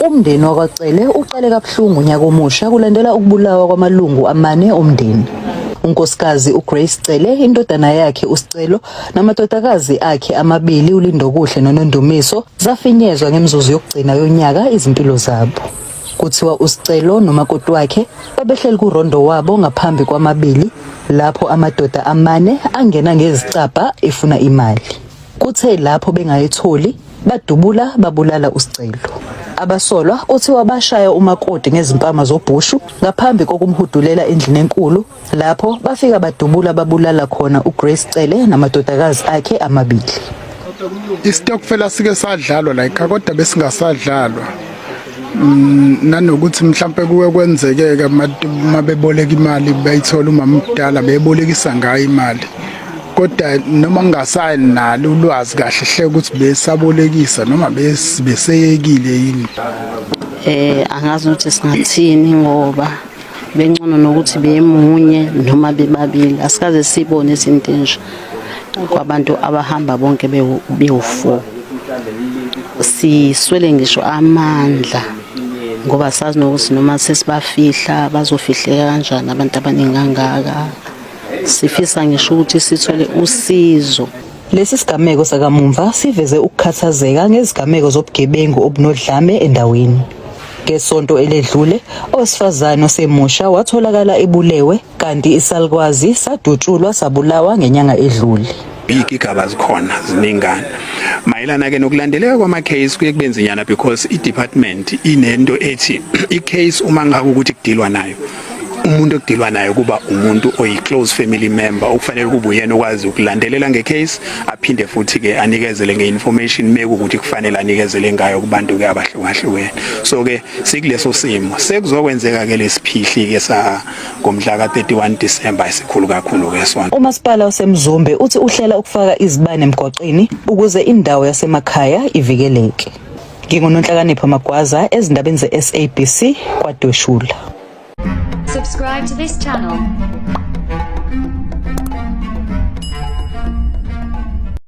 Umndeni wakwaCele uqale kabuhlungu unyaka omusha kulandela ukubulawa kwamalungu amane omndeni. Unkosikazi uGrace Cele, indodana yakhe uSicelo namadodakazi akhe amabili uLindokuhle noNondumiso zafinyezwa ngemizuzu yokugcina yonyaka izimpilo zabo. Kuthiwa uSicelo nomakoti wakhe babehleli kurondo wabo ngaphambi kwamabili lapho amadoda amane angena ngezicapha efuna imali. Kuthe lapho bengayitholi badubula babulala uSicelo. Abasolwa kuthiwa bashaya umakoti ngezimpama zobhushu ngaphambi kokumhudulela endlini enkulu lapho bafika badubula babulala khona uGrace Cele namadodakazi akhe amabili. Isitokfela sike sadlalwa like kodwa besingasadlalwa. Nanokuthi mhlambe kuwe kwenzekeke mabeboleka imali bayithola umama omdala bebolekisa ngayo imali. Kodwa noma ngingasayini nalo ulwazi kahle hle ukuthi besabolekisa noma beseyekile yini. Angazi ukuthi singathini ngoba bengcono nokuthi bemunye noma bebabili asikaze sibone izinto nje kwabantu abahamba bonke bewu4. Siswele ngisho amandla ngoba sazi nokuthi noma sesibafihla bazofihleka kanjani abantu abaningi kangaka. Sifisa ngisho ukuthi sithole usizo. Lesi sigameko sakamumva siveze ukukhathazeka ngezigameko zobugebengu obunodlame endaweni. Ngesonto eledlule, owesifazane osemusha watholakala ebulewe kanti isalukwazi sadutshulwa sabulawa ngenyanga edlule. Igaba zikhona ziningana mayelana ke nokulandeleka kwama case kuye kubenzinyana because i-department inento ethi i-case uma ngaka ukuthi kudilwa nayo umuntu okudilwa nayo kuba umuntu oyi-close family member okufanele kube uyena okwazi ukulandelela ngecase aphinde futhi ke anikezele ngeinformation meku ukuthi kufanele anikezele ngayo kubantu ke abahlukahlukene. So ke sikuleso simo sekuzokwenzeka ke lesiphihli ke sa ngomhla ka31 December isikhulu kakhulu ke sona. uMasipala waseMzumbe uthi uhlela ukufaka izibane emgwaqeni ukuze indawo yasemakhaya ivikeleke. Ngingononhlakanipho Magwaza ezindabeni zeSABC kwaDweshula. Subscribe to this channel